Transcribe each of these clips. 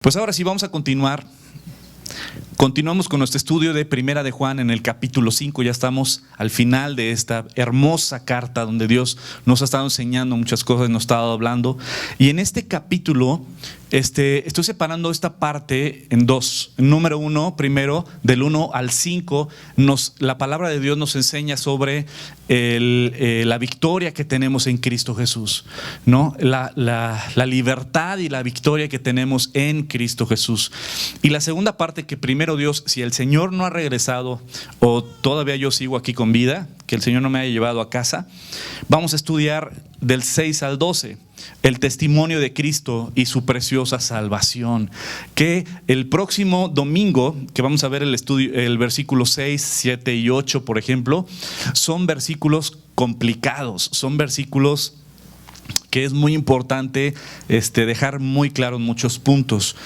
Pues ahora sí vamos a continuar. Continuamos con nuestro estudio de Primera de Juan en el capítulo 5. Ya estamos al final de esta hermosa carta donde Dios nos ha estado enseñando muchas cosas, nos ha estado hablando. Y en este capítulo estoy separando esta parte en dos. Número 1, primero, del 1 al 5, la palabra de Dios nos enseña sobre la victoria que tenemos en Cristo Jesús, ¿no? La libertad y la victoria que tenemos en Cristo Jesús. Y la segunda parte, que primero Dios, si el Señor no ha regresado o todavía yo sigo aquí con vida, que el Señor no me haya llevado a casa, vamos a estudiar del 6 al 12, el testimonio de Cristo y su preciosa salvación. Que el próximo domingo, que vamos a ver el versículo 6, 7 y 8, por ejemplo, son versículos complicados, son versículos que es muy importante dejar muy claros muchos puntos.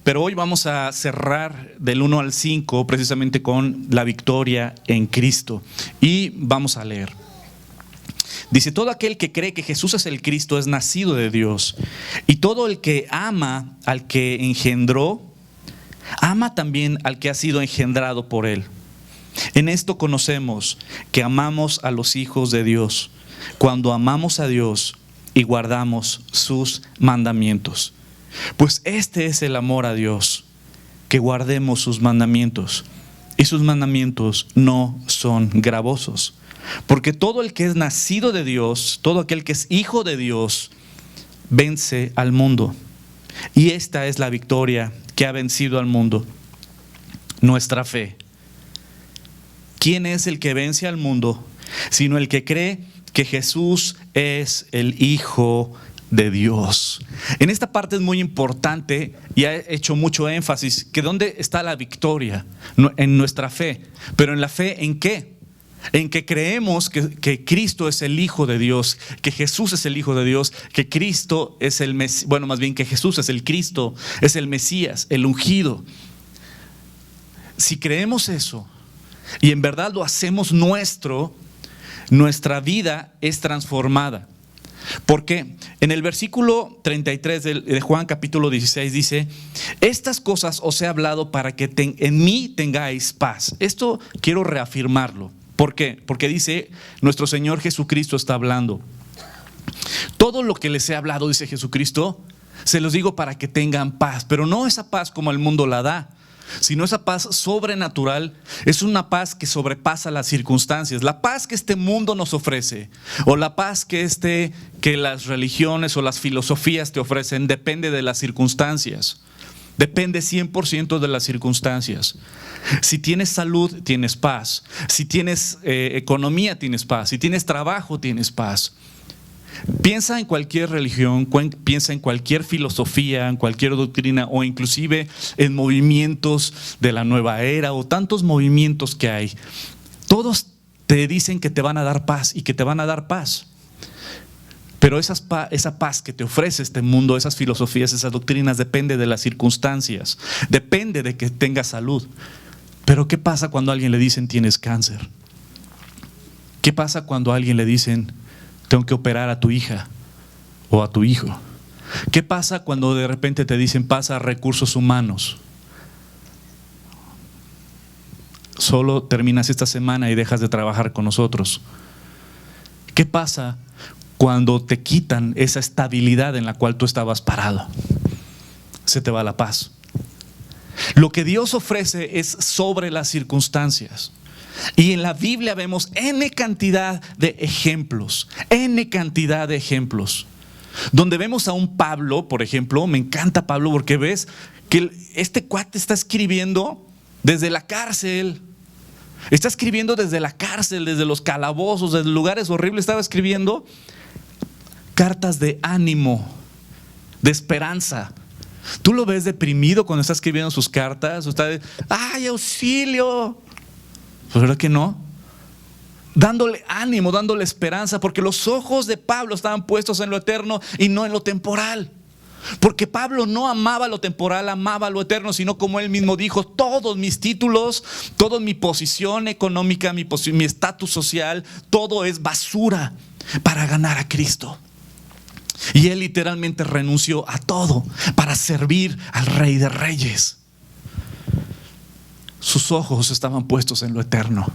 Pero hoy vamos a cerrar del 1 al 5 precisamente con la victoria en Cristo. Y vamos a leer. Dice: todo aquel que cree que Jesús es el Cristo es nacido de Dios. Y todo el que ama al que engendró, ama también al que ha sido engendrado por él. En esto conocemos que amamos a los hijos de Dios, cuando amamos a Dios y guardamos sus mandamientos. Pues este es el amor a Dios, que guardemos sus mandamientos. Y sus mandamientos no son gravosos. Porque todo el que es nacido de Dios, todo aquel que es hijo de Dios, vence al mundo. Y esta es la victoria que ha vencido al mundo: nuestra fe. ¿Quién es el que vence al mundo? Sino el que cree que Jesús es el Hijo de Dios. En esta parte es muy importante y ha hecho mucho énfasis que dónde está la victoria, en nuestra fe. Pero en la fe, ¿en qué? En que creemos que Cristo es el Hijo de Dios, que Jesús es el Hijo de Dios, que Cristo es el Mesías, bueno, más bien que Jesús es el Cristo, es el Mesías, el ungido. Si creemos eso y en verdad lo hacemos nuestro, nuestra vida es transformada. Porque en el versículo 33 de Juan capítulo 16 dice: estas cosas os he hablado para que en mí tengáis paz. Esto quiero reafirmarlo. ¿Por qué? Porque dice, nuestro Señor Jesucristo está hablando. Todo lo que les he hablado, dice Jesucristo, se los digo para que tengan paz. Pero no esa paz como el mundo la da, sino esa paz sobrenatural. Es una paz que sobrepasa las circunstancias. La paz que este mundo nos ofrece, o la paz que las religiones o las filosofías te ofrecen, depende de las circunstancias. Depende 100% de las circunstancias. Si tienes salud, tienes paz. Si tienes economía, tienes paz. Si tienes trabajo, tienes paz. Piensa en cualquier religión, piensa en cualquier filosofía, en cualquier doctrina, o inclusive en movimientos de la nueva era o tantos movimientos que hay. Todos te dicen que te van a dar paz y que te van a dar paz. Pero esa paz que te ofrece este mundo, esas filosofías, esas doctrinas, depende de las circunstancias, depende de que tengas salud. Pero ¿qué pasa cuando a alguien le dicen tienes cáncer? ¿Qué pasa cuando a alguien le dicen tengo que operar a tu hija o a tu hijo? ¿Qué pasa cuando de repente te dicen pasa a recursos humanos? Solo terminas esta semana y dejas de trabajar con nosotros. ¿Qué pasa cuando te quitan esa estabilidad en la cual tú estabas parado? Se te va la paz. Lo que Dios ofrece es sobre las circunstancias. Y en la Biblia vemos N cantidad de ejemplos, donde vemos a un Pablo, por ejemplo. Me encanta Pablo porque ves que este cuate está escribiendo desde la cárcel. Está escribiendo desde la cárcel, desde los calabozos, desde lugares horribles. Estaba escribiendo cartas de ánimo, de esperanza. Tú lo ves deprimido cuando está escribiendo sus cartas. O está de, ¡ay, auxilio! Pues ¿verdad que no? Dándole ánimo, dándole esperanza, porque los ojos de Pablo estaban puestos en lo eterno y no en lo temporal. Porque Pablo no amaba lo temporal, amaba lo eterno, sino como él mismo dijo: todos mis títulos, toda mi posición económica, mi estatus social, todo es basura para ganar a Cristo. Y él literalmente renunció a todo para servir al Rey de Reyes. Sus ojos estaban puestos en lo eterno.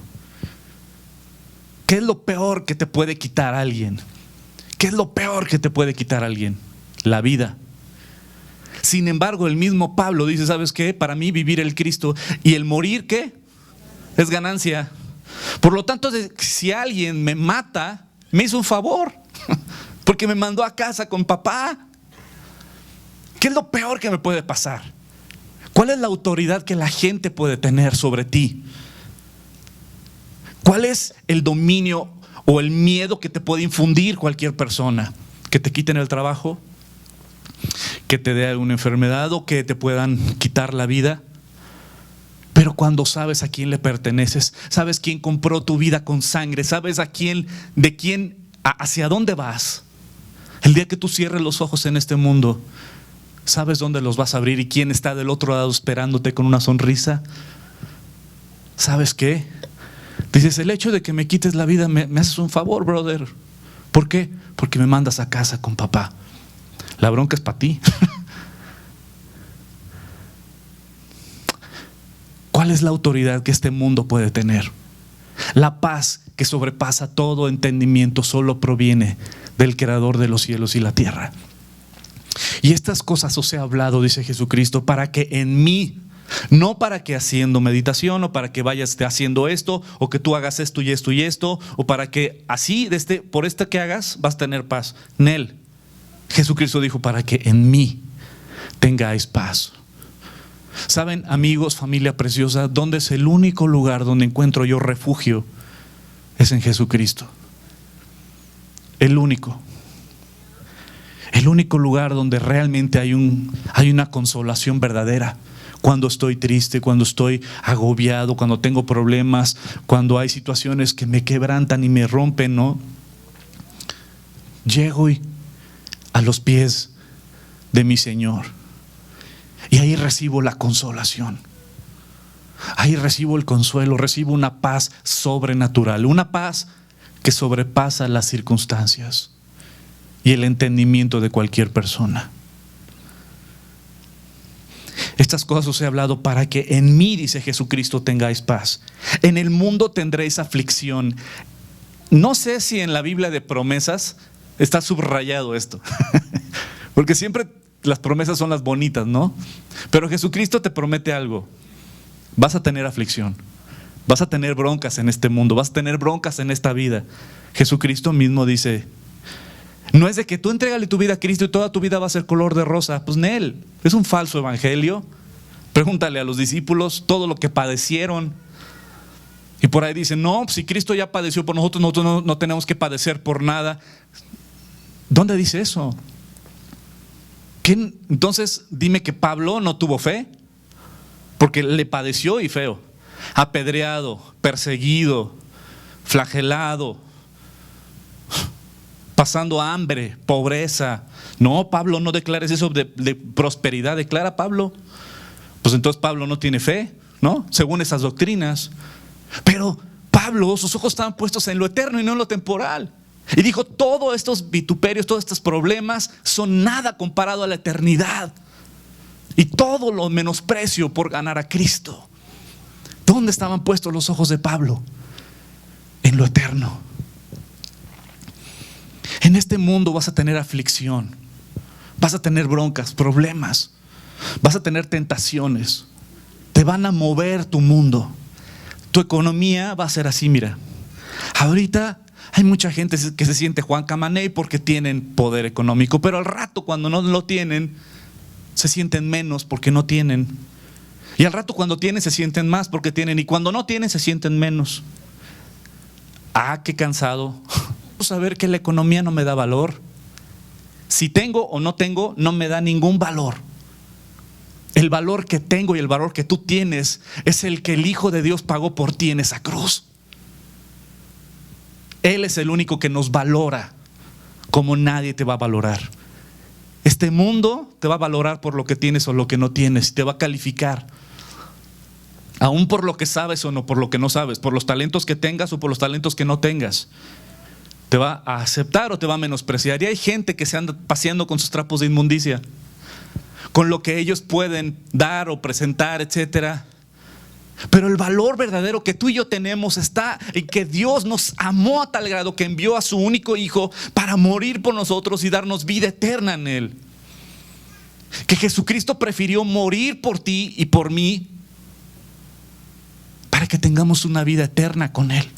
¿Qué es lo peor que te puede quitar a alguien? ¿Qué es lo peor que te puede quitar a alguien? La vida. Sin embargo, el mismo Pablo dice, ¿sabes qué? Para mí vivir el Cristo y el morir, ¿qué? Es ganancia. Por lo tanto, si alguien me mata, me hizo un favor, porque me mandó a casa con papá. ¿Qué es lo peor que me puede pasar? ¿Cuál es la autoridad que la gente puede tener sobre ti? ¿Cuál es el dominio o el miedo que te puede infundir cualquier persona? ¿Que te quiten el trabajo? ¿Que te dé alguna enfermedad o que te puedan quitar la vida? Pero cuando sabes a quién le perteneces, sabes quién compró tu vida con sangre, sabes hacia dónde vas. El día que tú cierres los ojos en este mundo, ¿sabes dónde los vas a abrir y quién está del otro lado esperándote con una sonrisa? ¿Sabes qué? Dices, el hecho de que me quites la vida me haces un favor, brother. ¿Por qué? Porque me mandas a casa con papá. La bronca es para ti. ¿Cuál es la autoridad que este mundo puede tener? La paz que sobrepasa todo entendimiento solo proviene del Creador de los cielos y la tierra. Y estas cosas os he hablado, dice Jesucristo, para que en mí, no para que haciendo meditación o para que vayas haciendo esto o que tú hagas esto y esto y esto o para que así por esto que hagas vas a tener paz. Nel, Jesucristo dijo para que en mí tengáis paz. ¿Saben, amigos, familia preciosa, dónde es el único lugar donde encuentro yo refugio? Es en Jesucristo. El único lugar donde realmente hay una consolación verdadera. Cuando estoy triste, cuando estoy agobiado, cuando tengo problemas, cuando hay situaciones que me quebrantan y me rompen, ¿no? Llego a los pies de mi Señor. Y ahí recibo la consolación. Ahí recibo el consuelo, recibo una paz sobrenatural, una paz que sobrepasa las circunstancias y el entendimiento de cualquier persona. Estas cosas os he hablado para que en mí, dice Jesucristo, tengáis paz. En el mundo tendréis aflicción. No sé si en la Biblia de promesas está subrayado esto, porque siempre las promesas son las bonitas, ¿no? Pero Jesucristo te promete algo. Vas a tener aflicción, vas a tener broncas en este mundo, vas a tener broncas en esta vida. Jesucristo mismo dice, no es de que tú entrégale tu vida a Cristo y toda tu vida va a ser color de rosa. Pues Nel, es un falso evangelio. Pregúntale a los discípulos todo lo que padecieron. Y por ahí dicen, no, si Cristo ya padeció por nosotros, nosotros no tenemos que padecer por nada. ¿Dónde dice eso? Entonces dime que Pablo no tuvo fe, porque le padeció y feo, apedreado, perseguido, flagelado, pasando hambre, pobreza. No, Pablo, no declares eso de prosperidad, declara Pablo. Pues entonces Pablo no tiene fe, ¿no? Según esas doctrinas. Pero Pablo, sus ojos estaban puestos en lo eterno y no en lo temporal. Y dijo, todos estos vituperios, todos estos problemas son nada comparado a la eternidad. Y todo lo menosprecio por ganar a Cristo. ¿Dónde estaban puestos los ojos de Pablo? En lo eterno. En este mundo vas a tener aflicción, vas a tener broncas, problemas, vas a tener tentaciones, te van a mover tu mundo. Tu economía va a ser así, mira. Ahorita hay mucha gente que se siente Juan Camaney porque tienen poder económico, pero al rato cuando no lo tienen, se sienten menos porque no tienen. Y al rato cuando tienen se sienten más porque tienen, y cuando no tienen se sienten menos. Ah, qué cansado. Saber que la economía no me da valor. Si tengo o no tengo, no me da ningún valor. El valor que tengo y el valor que tú tienes es el que el Hijo de Dios pagó por ti en esa cruz. Él es el único que nos valora como nadie te va a valorar. Este mundo te va a valorar por lo que tienes o lo que no tienes, te va a calificar. Aún por lo que sabes o no, por lo que no sabes, por los talentos que tengas o por los talentos que no tengas. te va a aceptar o te va a menospreciar. Y hay gente que se anda paseando con sus trapos de inmundicia, con lo que ellos pueden dar o presentar, etcétera. Pero el valor verdadero que tú y yo tenemos está en que Dios nos amó a tal grado que envió a su único Hijo para morir por nosotros y darnos vida eterna en Él. Que Jesucristo prefirió morir por ti y por mí para que tengamos una vida eterna con Él.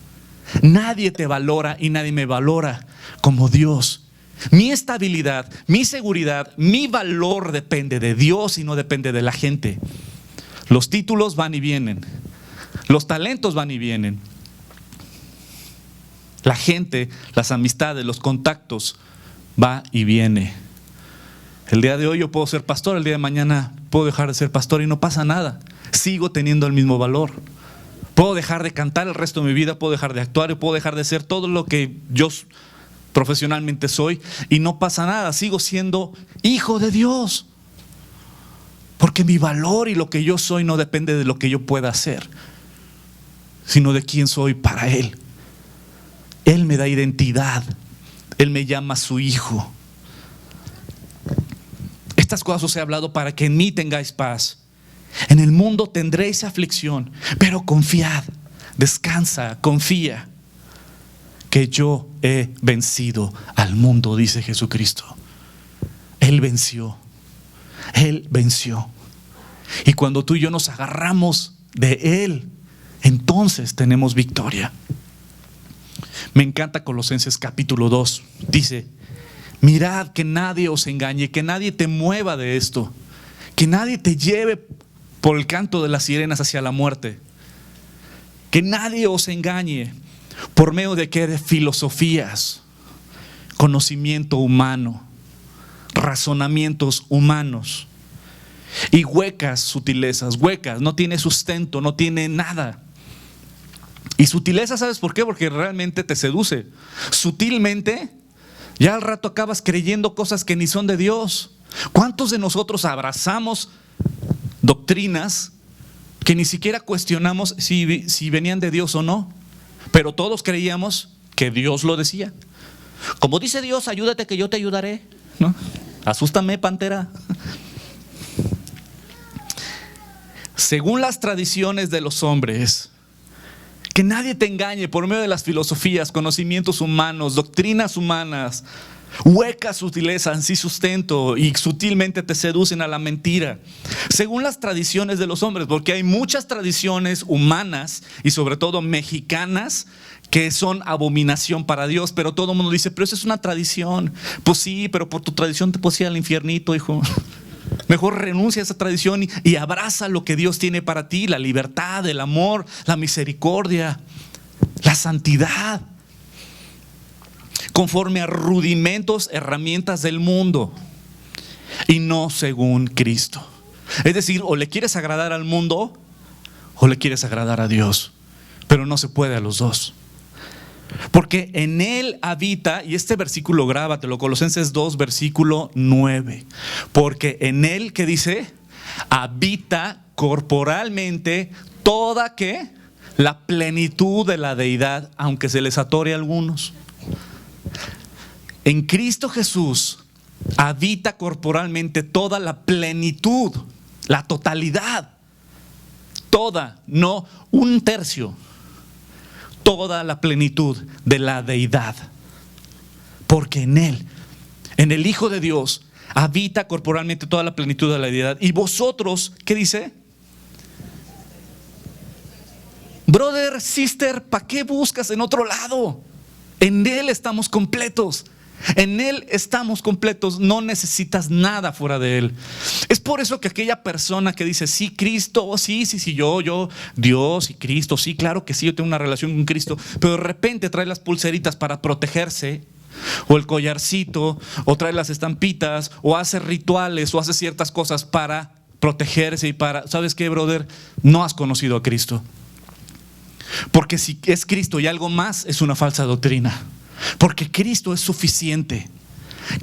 Nadie te valora y nadie me valora como Dios. Mi estabilidad, mi seguridad, mi valor depende de Dios y no depende de la gente. Los títulos van y vienen, los talentos van y vienen, la gente, las amistades, los contactos, va y viene. El día de hoy yo puedo ser pastor, el día de mañana puedo dejar de ser pastor y no pasa nada. Sigo teniendo el mismo valor. Puedo dejar de cantar el resto de mi vida, puedo dejar de actuar, puedo dejar de ser todo lo que yo profesionalmente soy y no pasa nada. Sigo siendo hijo de Dios. Porque mi valor y lo que yo soy no depende de lo que yo pueda hacer, sino de quién soy para Él. Él me da identidad. Él me llama su hijo. Estas cosas os he hablado para que en mí tengáis paz. En el mundo tendréis aflicción, pero confiad, descansa, confía, que yo he vencido al mundo, dice Jesucristo. Él venció. Él venció. Y cuando tú y yo nos agarramos de Él, entonces tenemos victoria. Me encanta Colosenses capítulo 2. Dice: mirad que nadie os engañe, que nadie te mueva de esto, que nadie te lleve por el canto de las sirenas hacia la muerte. Que nadie os engañe por medio de qué, de filosofías, conocimiento humano, razonamientos humanos y huecas sutilezas. Huecas, no tiene sustento, no tiene nada. Y sutileza, ¿sabes por qué? Porque realmente te seduce. Sutilmente, ya al rato acabas creyendo cosas que ni son de Dios. ¿Cuántos de nosotros abrazamos doctrinas que ni siquiera cuestionamos si venían de Dios o no? Pero todos creíamos que Dios lo decía. Como dice Dios, ayúdate que yo te ayudaré, ¿no? Asústame, pantera. Según las tradiciones de los hombres, que nadie te engañe por medio de las filosofías, conocimientos humanos, doctrinas humanas, huecas sutilezas sin sustento y sutilmente te seducen a la mentira. Según las tradiciones de los hombres, porque hay muchas tradiciones humanas y sobre todo mexicanas que son abominación para Dios, pero todo el mundo dice, pero eso es una tradición. Pues sí, pero por tu tradición te puedes ir al infiernito, hijo. Mejor renuncia a esa tradición y abraza lo que Dios tiene para ti: la libertad, el amor, la misericordia, la santidad, conforme a rudimentos, herramientas del mundo y no según Cristo. Es decir, o le quieres agradar al mundo o le quieres agradar a Dios, pero no se puede a los dos. Porque en Él habita, y este versículo grábatelo, Colosenses 2 versículo 9, porque en Él, ¿qué dice? Habita corporalmente toda, ¿qué? La plenitud de la deidad, aunque se les atore a algunos. En Cristo Jesús habita corporalmente toda la plenitud, la totalidad, toda, no un tercio. Toda la plenitud de la deidad. Porque en Él, en el Hijo de Dios, habita corporalmente toda la plenitud de la deidad. Y vosotros, ¿qué dice? Brother, sister, ¿para qué buscas en otro lado? En Él estamos completos. En Él estamos completos, no necesitas nada fuera de Él. Es por eso que aquella persona que dice, sí, Cristo, sí, yo, Dios y Cristo, sí, claro que sí, yo tengo una relación con Cristo, pero de repente trae las pulseritas para protegerse, o el collarcito, o trae las estampitas, o hace rituales, o hace ciertas cosas para protegerse y para, ¿sabes qué, brother? No has conocido a Cristo. Porque si es Cristo y algo más, es una falsa doctrina. Porque Cristo es suficiente.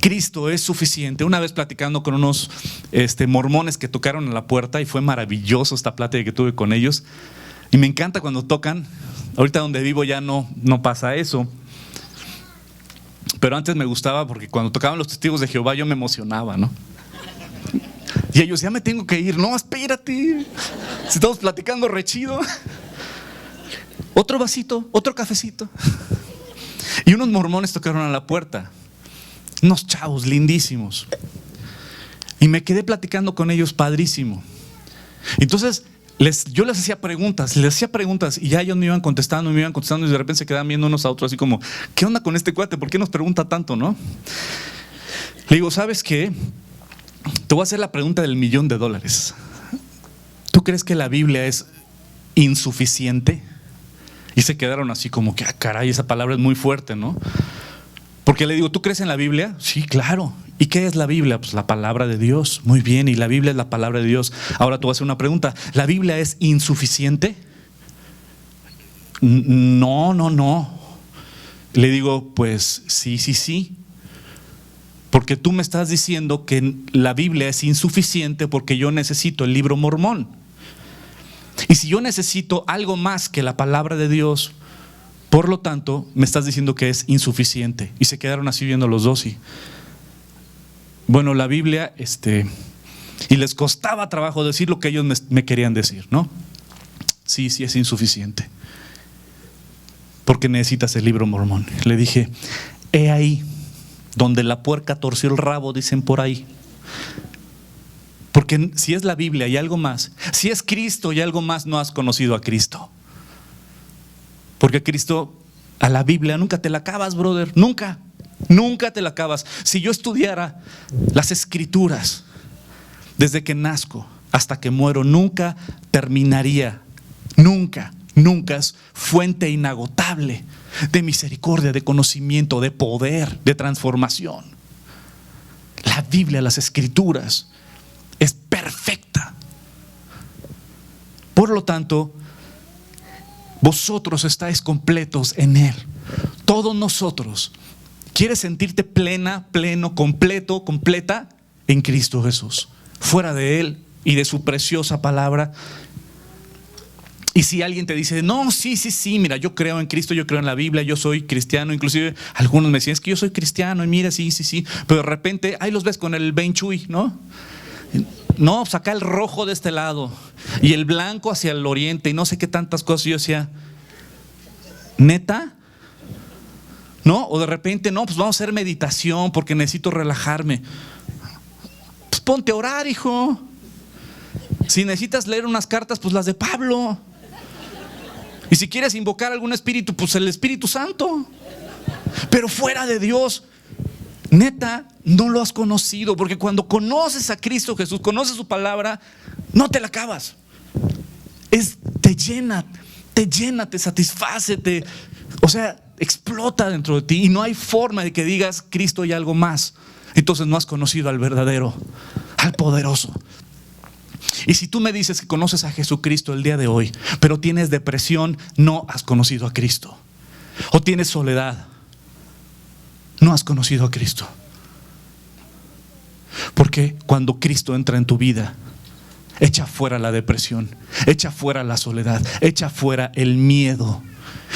Cristo es suficiente. Una vez platicando con unos mormones que tocaron a la puerta, y fue maravilloso esta plática que tuve con ellos. Y me encanta cuando tocan. Ahorita donde vivo ya no pasa eso. Pero antes me gustaba porque cuando tocaban los testigos de Jehová yo me emocionaba, ¿no? Y ellos, ya me tengo que ir. No, espérate. Si estamos platicando re chido. Otro vasito, otro cafecito. Y unos mormones tocaron a la puerta. Unos chavos lindísimos. Y me quedé platicando con ellos padrísimo. Entonces yo les hacía preguntas y ya ellos me iban contestando y de repente se quedaban viendo unos a otros así como, ¿qué onda con este cuate? ¿Por qué nos pregunta tanto, no? Le digo, ¿sabes qué? Te voy a hacer la pregunta del $1,000,000. ¿Tú crees que la Biblia es insuficiente? Y se quedaron así como que, caray, esa palabra es muy fuerte, ¿no? Porque le digo, ¿tú crees en la Biblia? Sí, claro. ¿Y qué es la Biblia? Pues la palabra de Dios. Muy bien, y la Biblia es la palabra de Dios. Ahora te voy a hacer una pregunta. ¿La Biblia es insuficiente? No. Le digo, pues sí. Porque tú me estás diciendo que la Biblia es insuficiente porque yo necesito el libro Mormón. Y si yo necesito algo más que la palabra de Dios, por lo tanto, me estás diciendo que es insuficiente. Y se quedaron así viendo los dos y... Bueno, la Biblia, y les costaba trabajo decir lo que ellos me querían decir, ¿no? Sí, es insuficiente. Porque necesitas el libro Mormón. Le dije, he ahí donde la puerca torció el rabo, dicen por ahí. Porque si es la Biblia y algo más, si es Cristo y algo más, no has conocido a Cristo. Porque Cristo, a la Biblia nunca te la acabas, brother, nunca te la acabas. Si yo estudiara las Escrituras desde que nazco hasta que muero, nunca terminaría, nunca. Es fuente inagotable de misericordia, de conocimiento, de poder, de transformación. La Biblia, las Escrituras, es perfecta. Por lo tanto, vosotros estáis completos en Él. Todos nosotros. ¿Quieres sentirte plena, pleno, completo, completa? En Cristo Jesús. Fuera de Él y de su preciosa palabra. Y si alguien te dice, no, sí, mira, yo creo en Cristo, yo creo en la Biblia, yo soy cristiano. Inclusive algunos me decían, es que yo soy cristiano y mira, sí. Pero de repente, ahí los ves con el Ben Chui, ¿no? No, saca el rojo de este lado y el blanco hacia el oriente y no sé qué tantas cosas. Y yo decía, ¿neta? ¿No? O de repente, no, pues vamos a hacer meditación porque necesito relajarme. Pues ponte a orar, hijo. Si necesitas leer unas cartas, pues las de Pablo. Y si quieres invocar algún espíritu, pues el Espíritu Santo. Pero fuera de Dios, neta, no lo has conocido. Porque cuando conoces a Cristo Jesús, conoces su palabra, no te la acabas. Te llena, te satisface, explota dentro de ti. Y no hay forma de que digas, Cristo y algo más. Entonces no has conocido al verdadero, al poderoso. Y si tú me dices que conoces a Jesucristo el día de hoy, pero tienes depresión, no has conocido a Cristo. O tienes soledad, no has conocido a Cristo. Porque cuando Cristo entra en tu vida, echa fuera la depresión, echa fuera la soledad, echa fuera el miedo.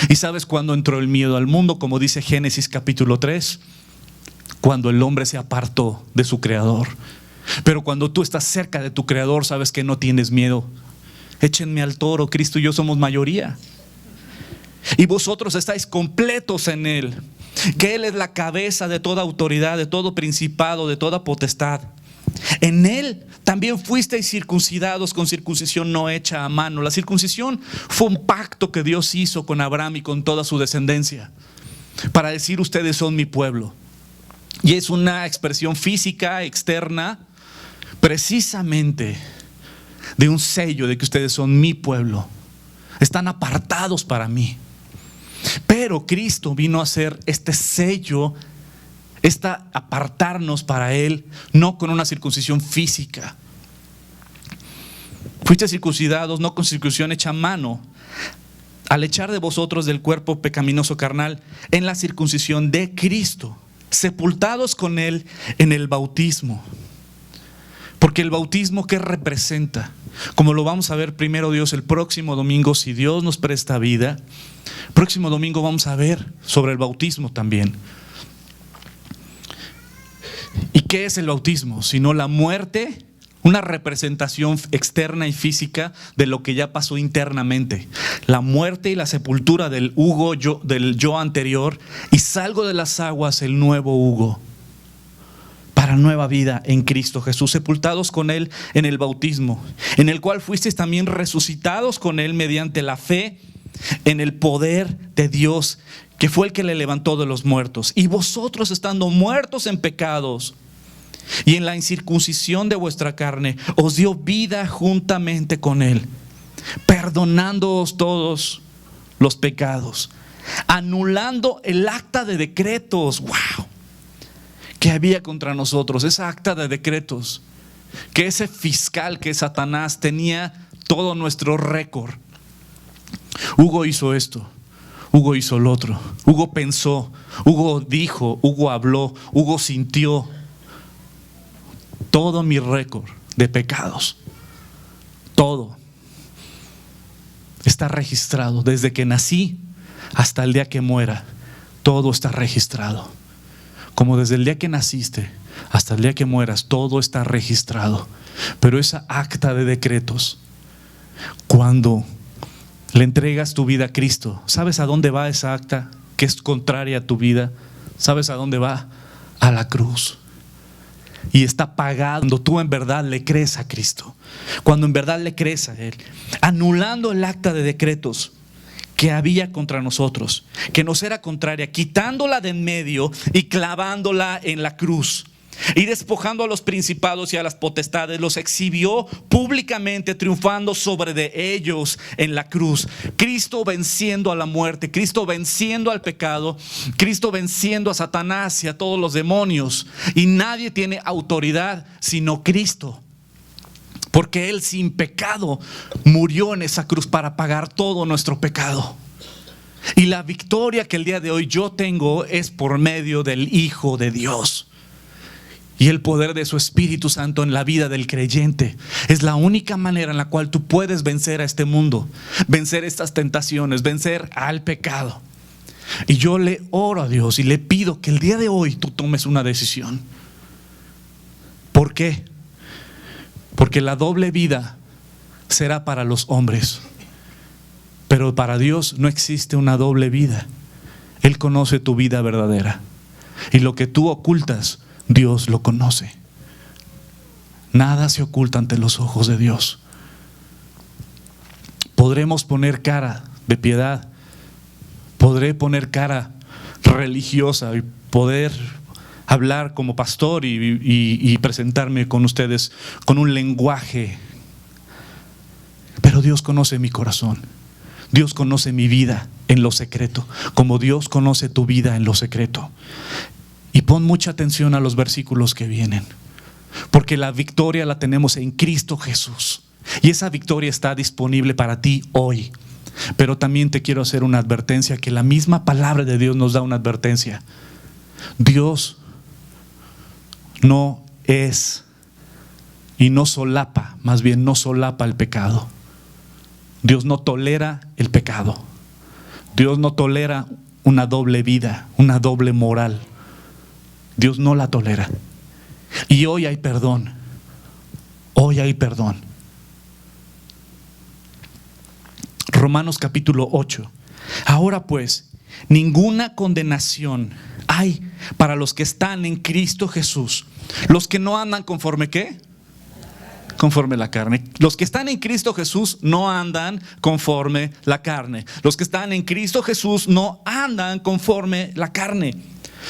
¿Y sabes cuándo entró el miedo al mundo? Como dice Génesis capítulo 3, cuando el hombre se apartó de su creador. Pero cuando tú estás cerca de tu creador, sabes que no tienes miedo. Échenme al toro, Cristo y yo somos mayoría. Y vosotros estáis completos en Él, que Él es la cabeza de toda autoridad, de todo principado, de toda potestad. En Él también fuisteis circuncidados con circuncisión no hecha a mano. La circuncisión fue un pacto que Dios hizo con Abraham y con toda su descendencia, para decir, ustedes son mi pueblo. Y es una expresión física, externa, precisamente de un sello de que ustedes son mi pueblo. Están apartados para mí. Pero Cristo vino a hacer este sello, apartarnos para Él, no con una circuncisión física. Fuiste circuncidados no con circuncisión hecha a mano, al echar de vosotros del cuerpo pecaminoso carnal en la circuncisión de Cristo, sepultados con Él en el bautismo. Porque el bautismo, ¿qué representa? Como lo vamos a ver primero Dios el próximo domingo, si Dios nos presta vida. Próximo domingo vamos a ver sobre el bautismo también. ¿Y qué es el bautismo? Sino la muerte, una representación externa y física de lo que ya pasó internamente. La muerte y la sepultura del yo anterior, y salgo de las aguas el nuevo Hugo, para nueva vida en Cristo Jesús, sepultados con Él en el bautismo, en el cual fuisteis también resucitados con Él mediante la fe en el poder de Dios, que fue el que le levantó de los muertos. Y vosotros, estando muertos en pecados y en la incircuncisión de vuestra carne, os dio vida juntamente con Él, perdonándoos todos los pecados, anulando el acta de decretos, que había contra nosotros, esa acta de decretos, que ese fiscal, que Satanás, tenía todo nuestro récord. Hugo hizo esto, Hugo hizo lo otro, Hugo pensó, Hugo dijo, Hugo habló, Hugo sintió. Todo mi récord de pecados, todo está registrado. Desde que nací hasta el día que muera, todo está registrado. Como desde el día que naciste hasta el día que mueras, todo está registrado. Pero esa acta de decretos, cuando le entregas tu vida a Cristo, ¿sabes a dónde va esa acta que es contraria a tu vida? ¿Sabes a dónde va? A la cruz. Y está pagado cuando tú en verdad le crees a Cristo, cuando en verdad le crees a Él, anulando el acta de decretos que había contra nosotros, que nos era contraria, quitándola de en medio y clavándola en la cruz. Y despojando a los principados y a las potestades, los exhibió públicamente, triunfando sobre de ellos en la cruz. Cristo venciendo a la muerte, Cristo venciendo al pecado, Cristo venciendo a Satanás y a todos los demonios. Y nadie tiene autoridad sino Cristo, porque Él sin pecado murió en esa cruz para pagar todo nuestro pecado. Y la victoria que el día de hoy yo tengo es por medio del Hijo de Dios y el poder de su Espíritu Santo en la vida del creyente. Es la única manera en la cual tú puedes vencer a este mundo, vencer estas tentaciones, vencer al pecado. Y yo le oro a Dios y le pido que el día de hoy tú tomes una decisión. ¿Por qué? Porque la doble vida será para los hombres, pero para Dios no existe una doble vida. Él conoce tu vida verdadera, y lo que tú ocultas, Dios lo conoce. Nada se oculta ante los ojos de Dios. Podremos poner cara de piedad, podré poner cara religiosa y poder hablar como pastor y presentarme con ustedes con un lenguaje, pero Dios conoce mi corazón. Dios conoce mi vida en lo secreto, como Dios conoce tu vida en lo secreto. Y pon mucha atención a los versículos que vienen, porque la victoria la tenemos en Cristo Jesús, y esa victoria está disponible para ti hoy. Pero también te quiero hacer una advertencia, que la misma palabra de Dios nos da una advertencia. Dios no es y no solapa, más bien no solapa el pecado. Dios no tolera el pecado. Dios no tolera una doble vida, una doble moral. Dios no la tolera. Y hoy hay perdón. Hoy hay perdón. Romanos capítulo 8. Ahora pues, ninguna condenación hay para los que están en Cristo Jesús. Los que no andan conforme ¿qué? Conforme la carne. Los que están en Cristo Jesús no andan conforme la carne. Los que están en Cristo Jesús no andan conforme la carne,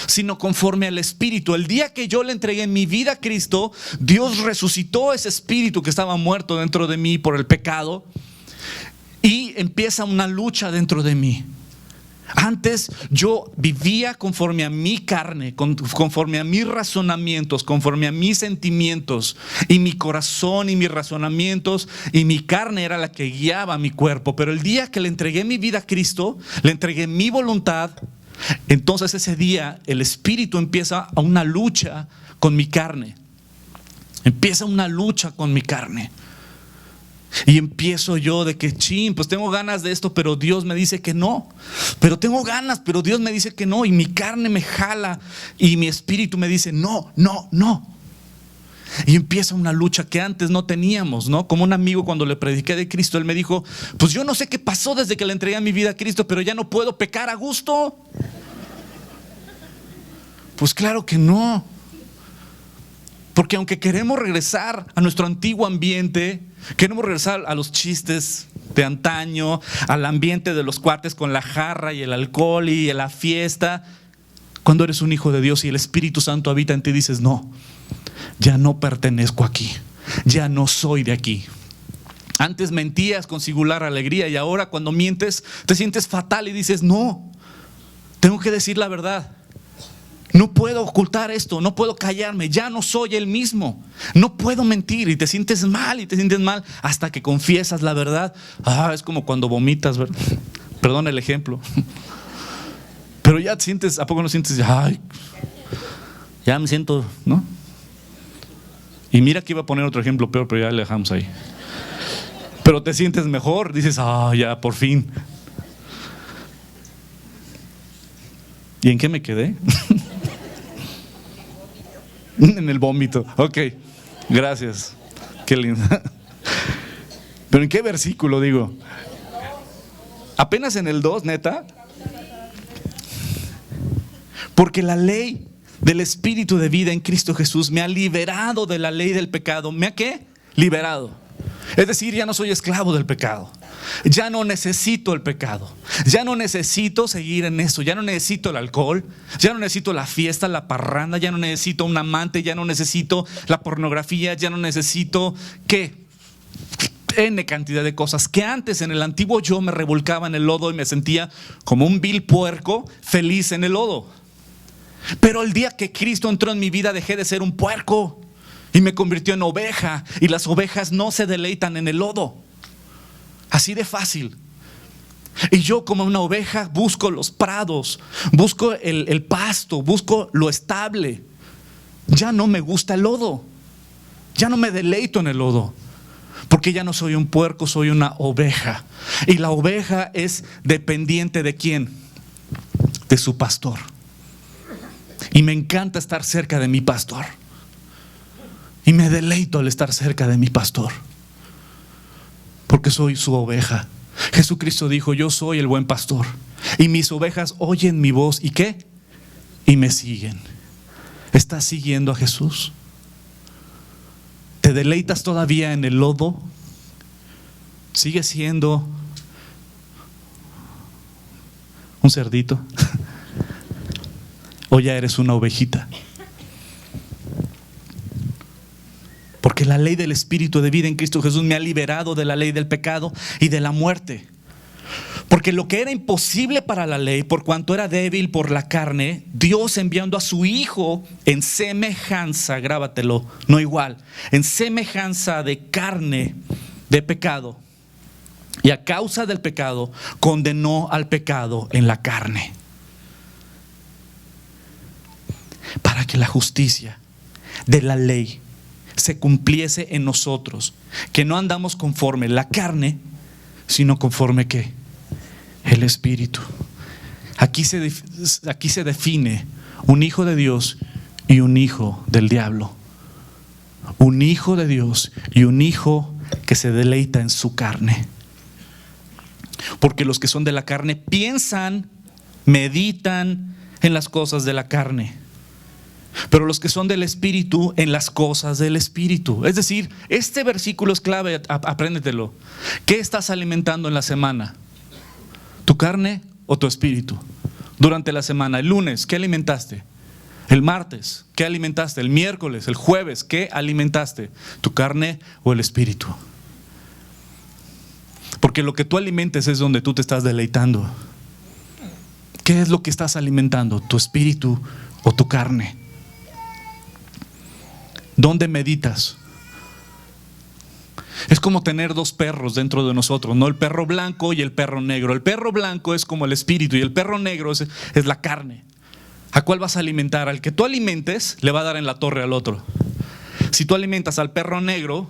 sino conforme al Espíritu. El día que yo le entregué mi vida a Cristo, Dios resucitó ese espíritu que estaba muerto dentro de mí por el pecado, y empieza una lucha dentro de mí. Antes yo vivía conforme a mi carne, conforme a mis razonamientos, conforme a mis sentimientos, y mi corazón y mis razonamientos y mi carne era la que guiaba mi cuerpo. Pero el día que le entregué mi vida a Cristo, le entregué mi voluntad, entonces ese día el Espíritu empieza a una lucha con mi carne. Empieza una lucha con mi carne. Y empiezo yo de que, pues tengo ganas de esto, pero Dios me dice que no. Pero tengo ganas, pero Dios me dice que no. Y mi carne me jala y mi espíritu me dice, no, no, no. Y empieza una lucha que antes no teníamos, ¿no? Como un amigo, cuando le prediqué de Cristo, él me dijo, pues yo no sé qué pasó desde que le entregué mi vida a Cristo, pero ya no puedo pecar a gusto. Pues claro que no. Porque aunque queremos regresar a nuestro antiguo ambiente, queremos regresar a los chistes de antaño, al ambiente de los cuates con la jarra y el alcohol y la fiesta, cuando eres un hijo de Dios y el Espíritu Santo habita en ti, dices, no, ya no pertenezco aquí, ya no soy de aquí. Antes mentías con singular alegría y ahora cuando mientes te sientes fatal y dices, no, tengo que decir la verdad. No puedo ocultar esto, no puedo callarme, ya no soy el mismo. No puedo mentir y te sientes mal hasta que confiesas la verdad. Es como cuando vomitas, ¿verdad? Perdón el ejemplo. Pero ya te sientes, ¿a poco no sientes? Ay, ya me siento, ¿no? Y mira que iba a poner otro ejemplo peor, pero ya le dejamos ahí. Pero te sientes mejor, dices, ya por fin. ¿Y en qué me quedé? En el vómito. Ok, gracias. Qué lindo. Pero ¿en qué versículo digo? Apenas en el 2, neta. Porque la ley del Espíritu de vida en Cristo Jesús me ha liberado de la ley del pecado. ¿Me ha qué? Liberado. Es decir, ya no soy esclavo del pecado. Ya no necesito el pecado. Ya no necesito seguir en eso. Ya no necesito el alcohol. Ya no necesito la fiesta, la parranda. Ya no necesito un amante. Ya no necesito la pornografía. Ya no necesito ¿qué? N cantidad de cosas que antes en el antiguo yo me revolcaba en el lodo y me sentía como un vil puerco feliz en el lodo. Pero el día que Cristo entró en mi vida dejé de ser un puerco y me convirtió en oveja. Y las ovejas no se deleitan en el lodo. Así de fácil. Y yo como una oveja busco los prados, busco el pasto, busco lo estable. Ya no me gusta el lodo. Ya no me deleito en el lodo. Porque ya no soy un puerco, soy una oveja. Y la oveja es dependiente ¿de quién? De su pastor. Y me encanta estar cerca de mi pastor. Y me deleito al estar cerca de mi pastor. Porque soy su oveja. Jesucristo dijo, yo soy el buen pastor. Y mis ovejas oyen mi voz. ¿Y qué? Y me siguen. ¿Estás siguiendo a Jesús? ¿Te deleitas todavía en el lodo? ¿Sigues siendo un cerdito? ¿O ya eres una ovejita? Porque la ley del Espíritu de vida en Cristo Jesús me ha liberado de la ley del pecado y de la muerte. Porque lo que era imposible para la ley, por cuanto era débil por la carne, Dios enviando a su Hijo en semejanza, grábatelo, no igual, en semejanza de carne, de pecado. Y a causa del pecado, condenó al pecado en la carne. Para que la justicia de la ley se cumpliese en nosotros, que no andamos conforme la carne, sino conforme ¿qué? El Espíritu. Aquí se define un hijo de Dios y un hijo del diablo. Un hijo de Dios y un hijo que se deleita en su carne. Porque los que son de la carne piensan, meditan en las cosas de la carne. Pero los que son del Espíritu, en las cosas del Espíritu. Es decir, este versículo es clave, apréndetelo. ¿Qué estás alimentando en la semana? ¿Tu carne o tu espíritu? Durante la semana, el lunes, ¿qué alimentaste? El martes, ¿qué alimentaste? El miércoles, el jueves, ¿qué alimentaste? ¿Tu carne o el espíritu? Porque lo que tú alimentes es donde tú te estás deleitando. ¿Qué es lo que estás alimentando? ¿Tu espíritu o tu carne? ¿Dónde meditas? Es como tener dos perros dentro de nosotros, ¿no? El perro blanco y el perro negro. El perro blanco es como el espíritu y el perro negro es la carne. ¿A cuál vas a alimentar? Al que tú alimentes le va a dar en la torre al otro. Si tú alimentas al perro negro,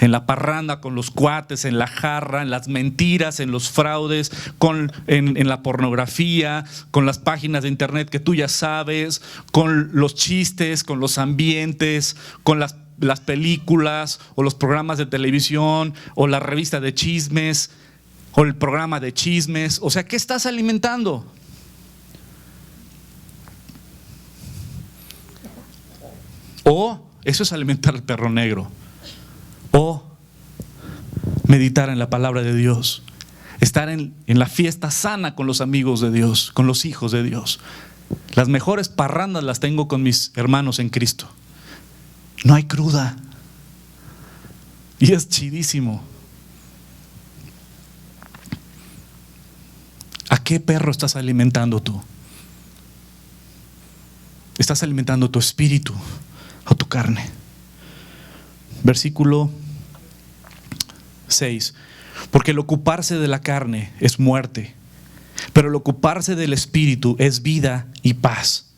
en la parranda, con los cuates, en la jarra, en las mentiras, en los fraudes, en la pornografía, con las páginas de internet que tú ya sabes, con los chistes, con los ambientes, con las películas o los programas de televisión o la revista de chismes o el programa de chismes. O sea, ¿qué estás alimentando? O eso es alimentar al perro negro. O meditar en la palabra de Dios. Estar en la fiesta sana con los amigos de Dios, con los hijos de Dios. Las mejores parrandas las tengo con mis hermanos en Cristo. No hay cruda. Y es chidísimo. ¿A qué perro estás alimentando tú? ¿Estás alimentando tu espíritu o tu carne? Versículo 6. Porque el ocuparse de la carne es muerte, pero el ocuparse del espíritu es vida y paz.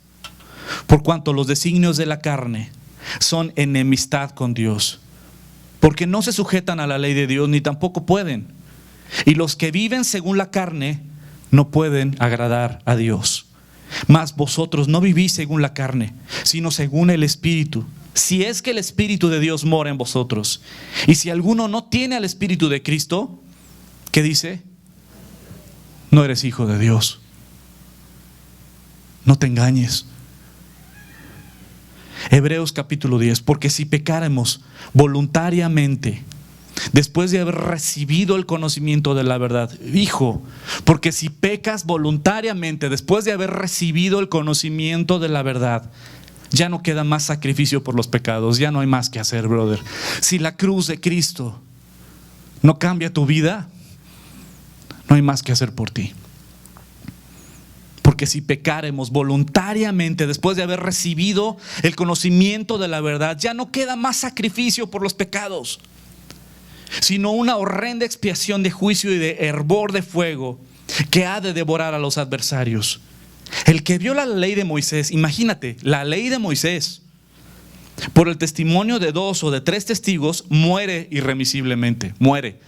Por cuanto los designios de la carne son enemistad con Dios, porque no se sujetan a la ley de Dios, ni tampoco pueden. Y los que viven según la carne no pueden agradar a Dios. Mas vosotros no vivís según la carne, sino según el Espíritu, si es que el Espíritu de Dios mora en vosotros. Y si alguno no tiene al Espíritu de Cristo, ¿qué dice? No eres hijo de Dios. No te engañes. Hebreos capítulo 10. Porque si pecáramos voluntariamente después de haber recibido el conocimiento de la verdad, hijo, porque si pecas voluntariamente después de haber recibido el conocimiento de la verdad, ya no queda más sacrificio por los pecados, ya no hay más que hacer, brother. Si la cruz de Cristo no cambia tu vida, no hay más que hacer por ti. Porque si pecáremos voluntariamente después de haber recibido el conocimiento de la verdad, ya no queda más sacrificio por los pecados, sino una horrenda expiación de juicio y de hervor de fuego que ha de devorar a los adversarios. El que viola la ley de Moisés, imagínate, la ley de Moisés, por el testimonio de 2 o de 3 testigos, muere irremisiblemente, muere.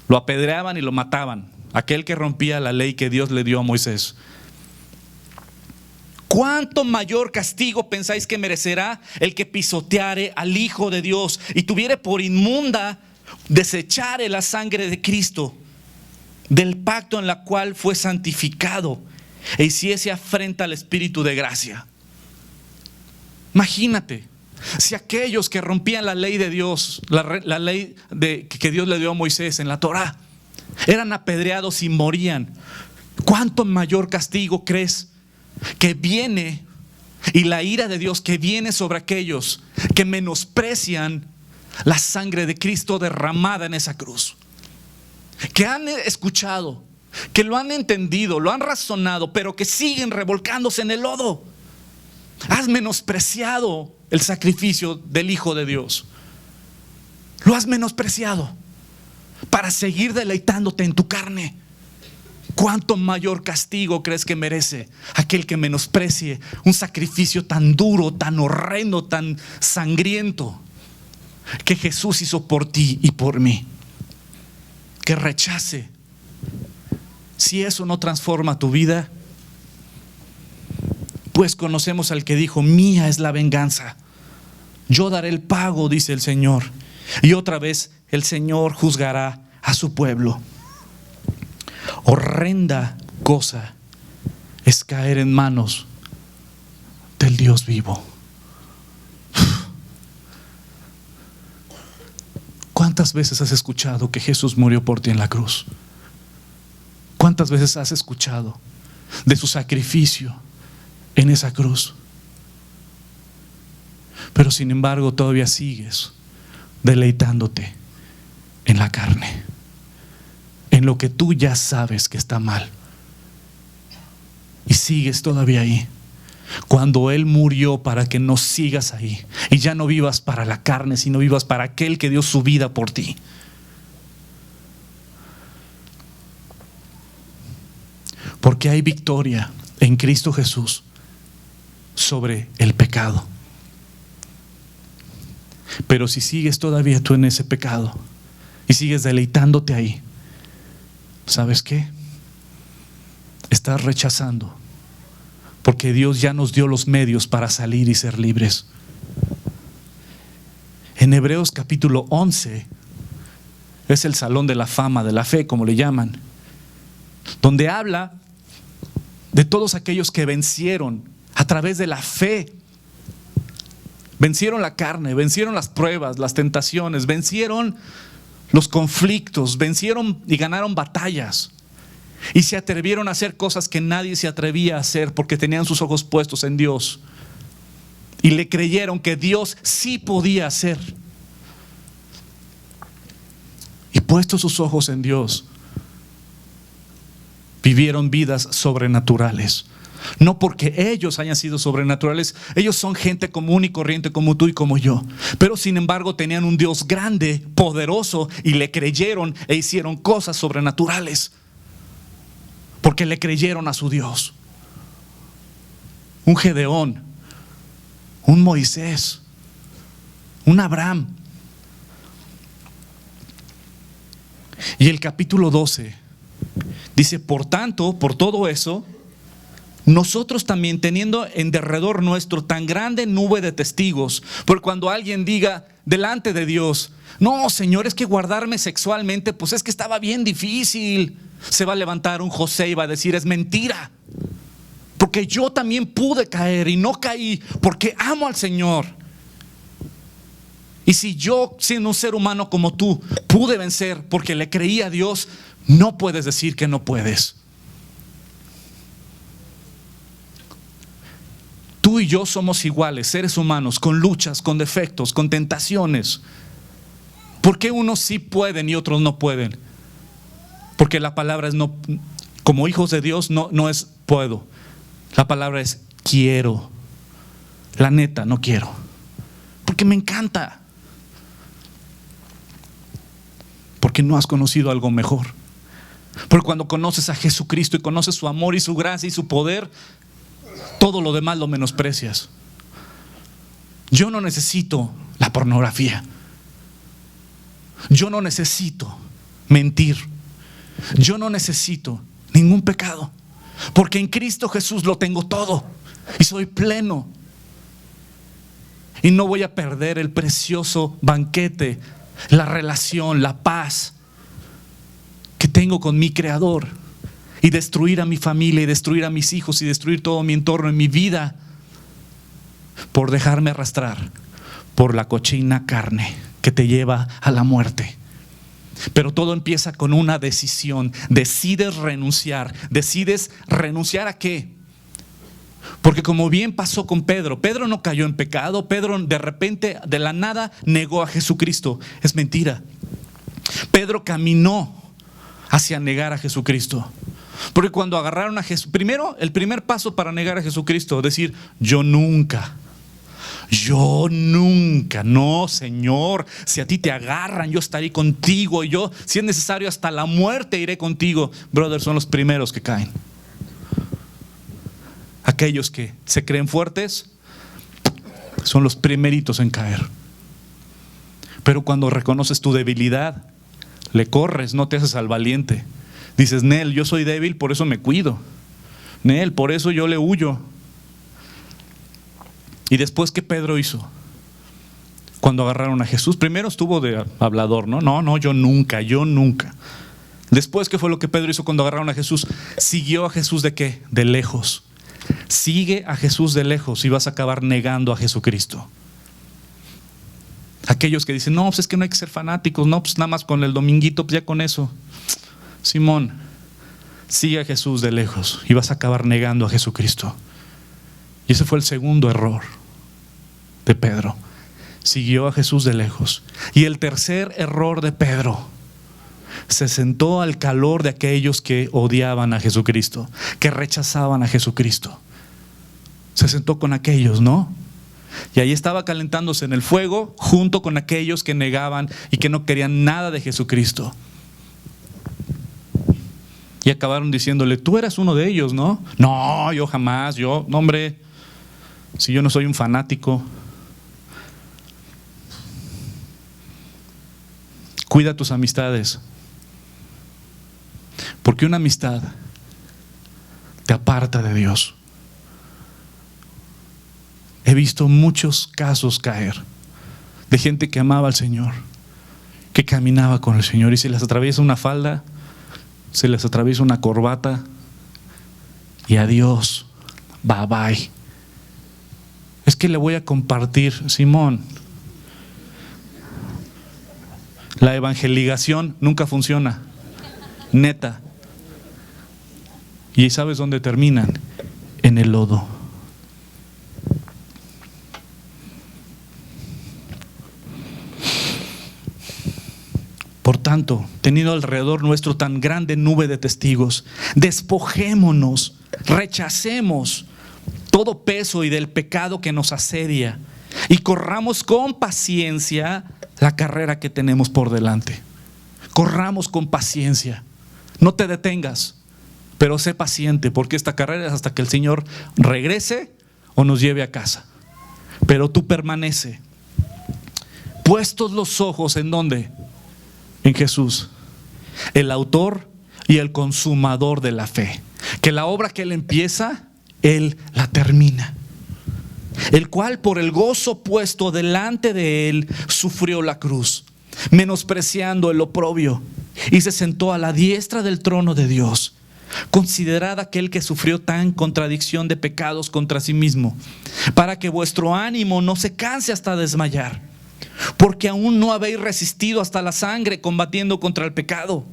Lo apedreaban y lo mataban, aquel que rompía la ley que Dios le dio a Moisés. ¿Cuánto mayor castigo pensáis que merecerá el que pisoteare al Hijo de Dios y tuviere por inmunda desechare la sangre de Cristo, del pacto en la cual fue santificado, e hiciese afrenta al Espíritu de gracia? Imagínate, si aquellos que rompían la ley de Dios, la ley que Dios le dio a Moisés en la Torá, eran apedreados y morían, ¿cuánto mayor castigo crees que viene, y la ira de Dios que viene sobre aquellos que menosprecian la sangre de Cristo derramada en esa cruz? Que han escuchado, que lo han entendido, lo han razonado, pero que siguen revolcándose en el lodo. Has menospreciado el sacrificio del Hijo de Dios. Lo has menospreciado para seguir deleitándote en tu carne. ¿Cuánto mayor castigo crees que merece aquel que menosprecie un sacrificio tan duro, tan horrendo, tan sangriento que Jesús hizo por ti y por mí? Que rechace. Si eso no transforma tu vida, pues conocemos al que dijo: mía es la venganza, yo daré el pago, dice el Señor. Y otra vez el Señor juzgará a su pueblo. Horrenda cosa es caer en manos del Dios vivo. ¿Cuántas veces has escuchado que Jesús murió por ti en la cruz? ¿Cuántas veces has escuchado de su sacrificio en esa cruz? Pero sin embargo todavía sigues deleitándote en la carne, en lo que tú ya sabes que está mal, y sigues todavía ahí, cuando Él murió para que no sigas ahí y ya no vivas para la carne, sino vivas para aquel que dio su vida por ti. Porque hay victoria en Cristo Jesús sobre el pecado. Pero si sigues todavía tú en ese pecado y sigues deleitándote ahí, ¿sabes qué? Estás rechazando, porque Dios ya nos dio los medios para salir y ser libres. En Hebreos capítulo 11 es el salón de la fama de la fe, como le llaman, donde habla de todos aquellos que vencieron a través de la fe. Vencieron la carne, vencieron las pruebas, las tentaciones, vencieron los conflictos, vencieron y ganaron batallas. Y se atrevieron a hacer cosas que nadie se atrevía a hacer porque tenían sus ojos puestos en Dios. Y le creyeron que Dios sí podía hacer. Y puestos sus ojos en Dios, vivieron vidas sobrenaturales. No porque ellos hayan sido sobrenaturales, ellos son gente común y corriente como tú y como yo. Pero sin embargo tenían un Dios grande, poderoso, y le creyeron e hicieron cosas sobrenaturales. Porque le creyeron a su Dios. Un Gedeón, un Moisés, un Abraham. Y el capítulo 12 dice: por tanto, por todo eso, nosotros también, teniendo en derredor nuestro tan grande nube de testigos, porque cuando alguien diga delante de Dios: no, Señor, es que guardarme sexualmente, pues es que estaba bien difícil, se va a levantar un José y va a decir: es mentira, porque yo también pude caer y no caí porque amo al Señor. Y si yo, siendo un ser humano como tú, pude vencer porque le creí a Dios, no puedes decir que no puedes. Tú y yo somos iguales, seres humanos, con luchas, con defectos, con tentaciones. ¿Por qué unos sí pueden y otros no pueden? Porque la palabra es no, como hijos de Dios no es puedo. La palabra es quiero. La neta, no quiero. Porque me encanta. Porque no has conocido algo mejor. Porque cuando conoces a Jesucristo y conoces su amor y su gracia y su poder, todo lo demás lo menosprecias. Yo no necesito la pornografía. Yo no necesito mentir. Yo no necesito ningún pecado, porque en Cristo Jesús lo tengo todo y soy pleno. Y no voy a perder el precioso banquete, la relación, la paz que tengo con mi Creador, y destruir a mi familia y destruir a mis hijos y destruir todo mi entorno en mi vida por dejarme arrastrar por la cochina carne que te lleva a la muerte. Pero todo empieza con una decisión. Decides renunciar. ¿Decides renunciar a qué? Porque como bien pasó con Pedro, Pedro no cayó en pecado. Pedro de repente, de la nada, negó a Jesucristo. Es mentira. Pedro caminó hacia negar a Jesucristo. Porque cuando agarraron a Jesús, primero, el primer paso para negar a Jesucristo, decir: yo nunca, no, Señor, si a ti te agarran, yo estaré contigo, y yo, si es necesario, hasta la muerte iré contigo. Brothers, son los primeros que caen. Aquellos que se creen fuertes son los primeritos en caer. Pero cuando reconoces tu debilidad, le corres, no te haces al valiente. Dices: Nel, yo soy débil, por eso me cuido. Nel, por eso yo le huyo. Y después, ¿qué Pedro hizo? Cuando agarraron a Jesús, primero estuvo de hablador, ¿no? Yo nunca. Después, ¿qué fue lo que Pedro hizo cuando agarraron a Jesús? Siguió a Jesús ¿de qué? De lejos. Sigue a Jesús de lejos y vas a acabar negando a Jesucristo. Aquellos que dicen: no, pues es que no hay que ser fanáticos, no, pues nada más con el dominguito, pues ya con eso. Simón, sigue a Jesús de lejos y vas a acabar negando a Jesucristo. Y ese fue el segundo error de Pedro. Siguió a Jesús de lejos. Y el tercer error de Pedro: se sentó al calor de aquellos que odiaban a Jesucristo, que rechazaban a Jesucristo. Se sentó con aquellos, ¿no? Y ahí estaba calentándose en el fuego junto con aquellos que negaban y que no querían nada de Jesucristo. Y acabaron diciéndole: tú eras uno de ellos, ¿no? No, yo jamás, no, hombre, si yo no soy un fanático. Cuida tus amistades, porque una amistad te aparta de Dios. He visto muchos casos caer de gente que amaba al Señor, que caminaba con el Señor, y se les atraviesa una falda, se les atraviesa una corbata, y adiós, bye bye. Es que le voy a compartir, Simón. La evangelización nunca funciona, neta. ¿Y sabes dónde terminan? En el lodo. Por tanto, teniendo alrededor nuestro tan grande nube de testigos, despojémonos, rechacemos todo peso y del pecado que nos asedia, y corramos con paciencia la carrera que tenemos por delante. Corramos con paciencia. No te detengas, pero sé paciente, porque esta carrera es hasta que el Señor regrese o nos lleve a casa. Pero tú permanece, puestos los ojos ¿en dónde? En Jesús, el autor y el consumador de la fe, que la obra que Él empieza, Él la termina. El cual por el gozo puesto delante de Él sufrió la cruz, menospreciando el oprobio, y se sentó a la diestra del trono de Dios. Considerad aquel que sufrió tan contradicción de pecados contra sí mismo, para que vuestro ánimo no se canse hasta desmayar, porque aún no habéis resistido hasta la sangre combatiendo contra el pecado.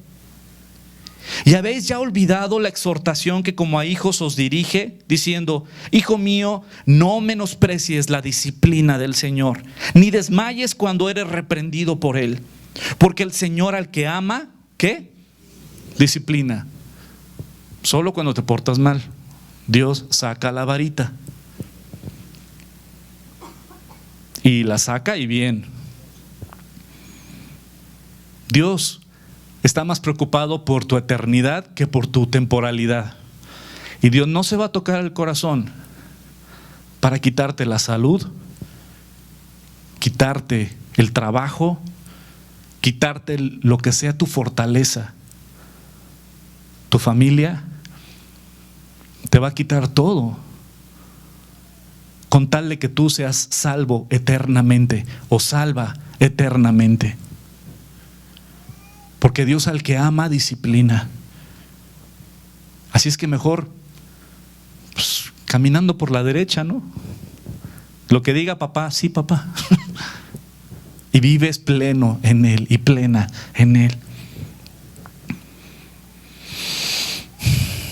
Y habéis ya olvidado la exhortación que como a hijos os dirige, diciendo: hijo mío, no menosprecies la disciplina del Señor, ni desmayes cuando eres reprendido por Él, porque el Señor al que ama, ¿qué? Disciplina. Solo cuando te portas mal, Dios saca la varita, y la saca y bien. Dios está más preocupado por tu eternidad que por tu temporalidad. Y Dios no se va a tocar el corazón para quitarte la salud, quitarte el trabajo, quitarte lo que sea tu fortaleza. Tu familia te va a quitar todo, con tal de que tú seas salvo eternamente o salva eternamente. Porque Dios al que ama disciplina. Así es que mejor pues, caminando por la derecha, ¿no? Lo que diga papá, sí papá. Y vives pleno en Él y plena en Él.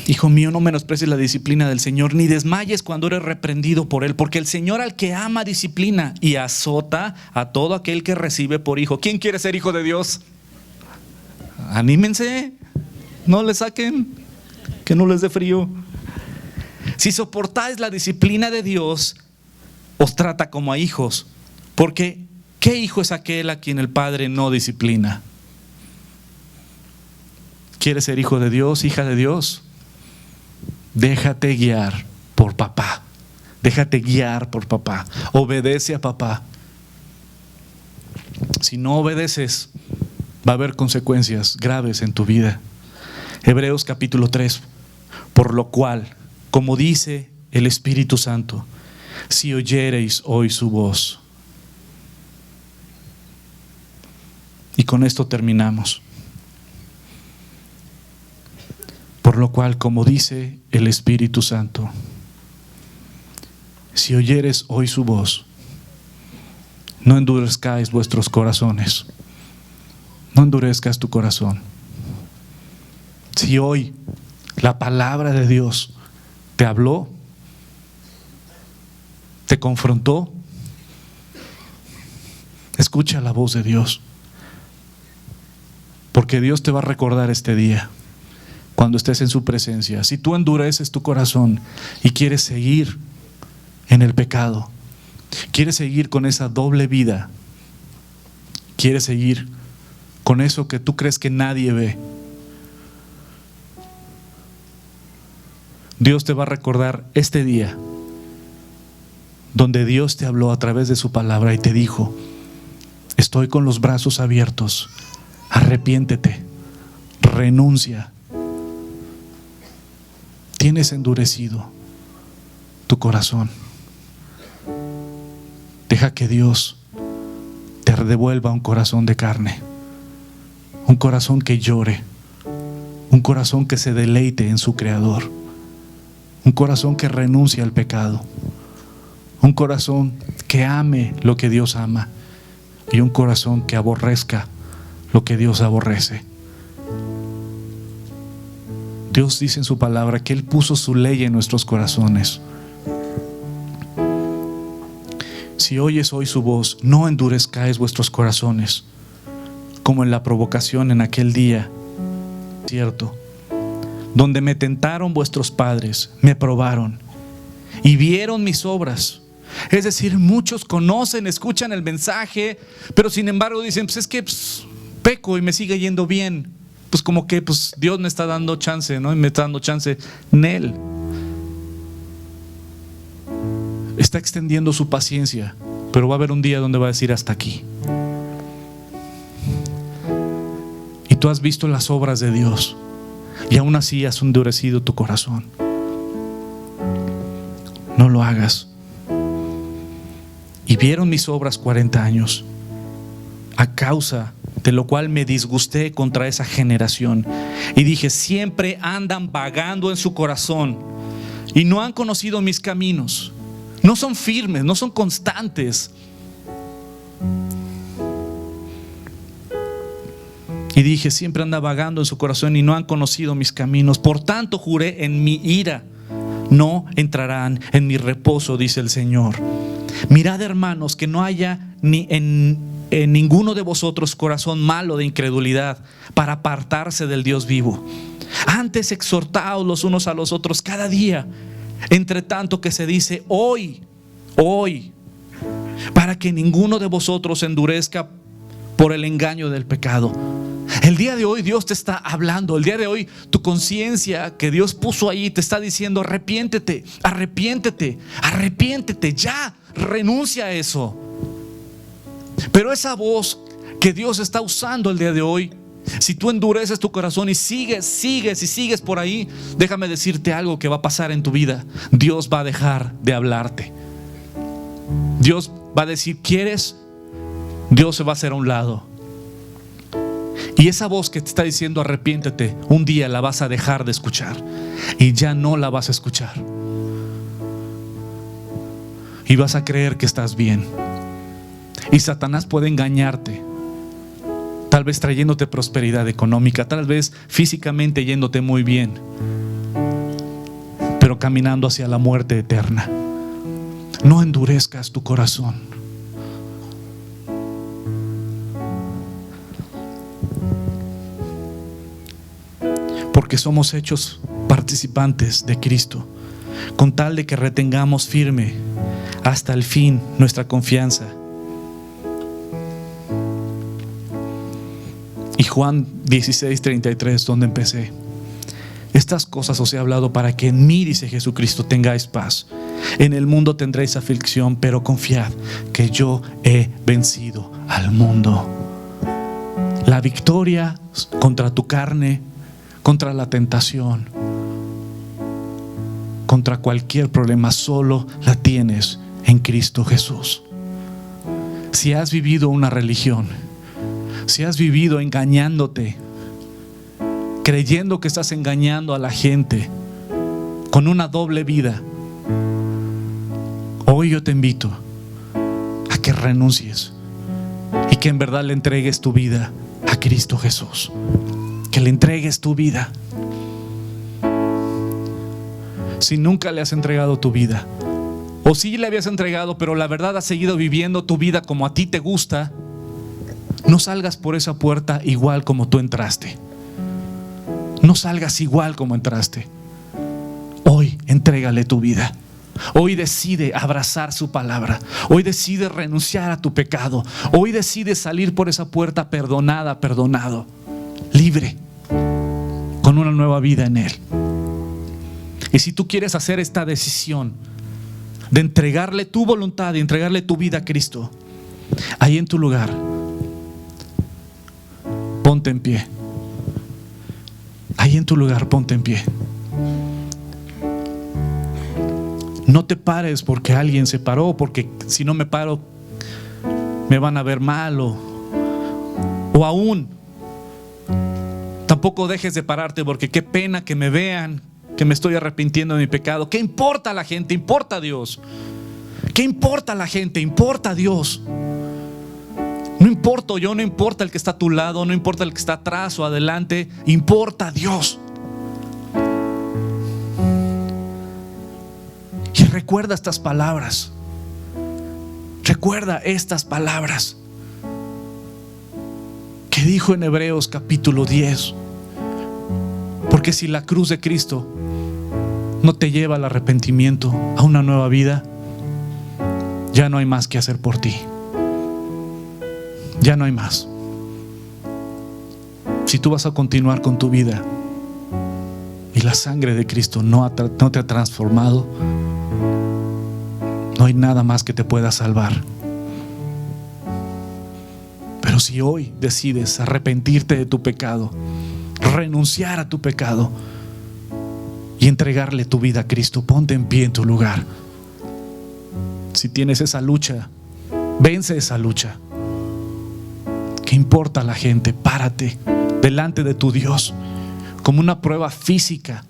Hijo mío, no menosprecies la disciplina del Señor, ni desmayes cuando eres reprendido por Él, porque el Señor al que ama disciplina y azota a todo aquel que recibe por hijo. ¿Quién quiere ser hijo de Dios? Anímense, no le saquen, que no les dé frío. Si soportáis la disciplina de Dios, os trata como a hijos, porque ¿qué hijo es aquel a quien el Padre no disciplina? ¿Quieres ser hijo de Dios, hija de Dios? Déjate guiar por papá. Déjate guiar por papá. Obedece a papá. Si no obedeces, va a haber consecuencias graves en tu vida. Hebreos capítulo 3. Por lo cual, como dice el Espíritu Santo, si oyereis hoy su voz. Y con esto terminamos. Por lo cual, como dice el Espíritu Santo, si oyeres hoy su voz, no endurezcáis vuestros corazones. No endurezcas tu corazón. Si hoy la palabra de Dios te habló, te confrontó, escucha la voz de Dios, porque Dios te va a recordar este día cuando estés en su presencia. Si tú endureces tu corazón y quieres seguir en el pecado, quieres seguir con esa doble vida, quieres seguir con eso que tú crees que nadie ve, Dios te va a recordar este día donde Dios te habló a través de su palabra y te dijo: estoy con los brazos abiertos Arrepiéntete, renuncia. Tienes endurecido tu corazón. Deja que Dios te devuelva un corazón de carne, un corazón que llore, un corazón que se deleite en su Creador, un corazón que renuncie al pecado, un corazón que ame lo que Dios ama y un corazón que aborrezca lo que Dios aborrece. Dios dice en su palabra que Él puso su ley en nuestros corazones. Si oyes hoy su voz, no endurezcáis vuestros corazones, como en la provocación en aquel día, cierto, donde me tentaron vuestros padres, me probaron y vieron mis obras. Es decir, muchos conocen, escuchan el mensaje, pero sin embargo dicen, pues es que peco y me sigue yendo bien. Pues como que Dios me está dando chance, ¿no? Y me está dando chance en Él. Está extendiendo su paciencia, pero va a haber un día donde va a decir hasta aquí. Y tú has visto las obras de Dios y aún así has endurecido tu corazón. No lo hagas. Y vieron mis obras 40 años, a causa de lo cual me disgusté contra esa generación y dije, siempre andan vagando en su corazón y no han conocido mis caminos. No son firmes, no son constantes. Y dije, siempre anda vagando en su corazón y no han conocido mis caminos. Por tanto juré en mi ira, no entrarán en mi reposo, dice el Señor. Mirad, hermanos, que no haya ni en ninguno de vosotros corazón malo de incredulidad para apartarse del Dios vivo. Antes exhortaos los unos a los otros cada día, entre tanto que se dice hoy, para que ninguno de vosotros endurezca por el engaño del pecado. El día de hoy Dios te está hablando. El día de hoy tu conciencia que Dios puso ahí te está diciendo, arrepiéntete, arrepiéntete, arrepiéntete, ya, renuncia a eso. Pero esa voz que Dios está usando el día de hoy, si tú endureces tu corazón y sigues por ahí, déjame decirte algo que va a pasar en tu vida. Dios va a dejar de hablarte. Dios va a decir, ¿quieres? Dios se va a hacer a un lado. Y esa voz que te está diciendo arrepiéntete, un día la vas a dejar de escuchar y ya no la vas a escuchar. Y vas a creer que estás bien. Y Satanás puede engañarte, tal vez trayéndote prosperidad económica, tal vez físicamente yéndote muy bien, pero caminando hacia la muerte eterna. No endurezcas tu corazón. Porque somos hechos participantes de Cristo, con tal de que retengamos firme hasta el fin nuestra confianza. Y Juan 16:33, donde empecé: estas cosas os he hablado para que en mí, dice Jesucristo, tengáis paz. En el mundo tendréis aflicción, pero confiad que yo he vencido al mundo. La victoria contra tu carne, contra la tentación, contra cualquier problema, solo la tienes en Cristo Jesús. Si has vivido una religión, si has vivido engañándote, creyendo que estás engañando a la gente con una doble vida, hoy yo te invito a que renuncies y que en verdad le entregues tu vida a Cristo Jesús. Que le entregues tu vida. Si nunca le has entregado tu vida, o si le habías entregado pero la verdad has seguido viviendo tu vida como a ti te gusta, no salgas por esa puerta igual como tú entraste. No salgas igual como entraste. Hoy entrégale tu vida. Hoy decide abrazar su palabra. Hoy decide renunciar a tu pecado. Hoy decide salir por esa puerta perdonada, perdonado, libre, con una nueva vida en Él. Y si tú quieres hacer esta decisión de entregarle tu voluntad y entregarle tu vida a Cristo, ahí en tu lugar, pon ponte en pie. Ahí en tu lugar, ponte en pie. No te pares porque alguien se paró, porque si no me paro me van a ver mal, o aún tampoco dejes de pararte porque qué pena que me vean que me estoy arrepintiendo de mi pecado. ¿Qué importa la gente? Importa a Dios. ¿Qué importa la gente? Importa a Dios. No importa yo, no importa el que está a tu lado, no importa el que está atrás o adelante, importa a Dios. Y recuerda estas palabras. Recuerda estas palabras que dijo en Hebreos capítulo 10. Porque si la cruz de Cristo no te lleva al arrepentimiento, a una nueva vida, ya no hay más que hacer por ti. Ya no hay más. Si tú vas a continuar con tu vida y la sangre de Cristo no te ha transformado, no hay nada más que te pueda salvar. Pero si hoy decides arrepentirte de tu pecado, renunciar a tu pecado y entregarle tu vida a Cristo, ponte en pie en tu lugar. Si tienes esa lucha, vence esa lucha. ¿Qué importa la gente? Párate delante de tu Dios como una prueba física.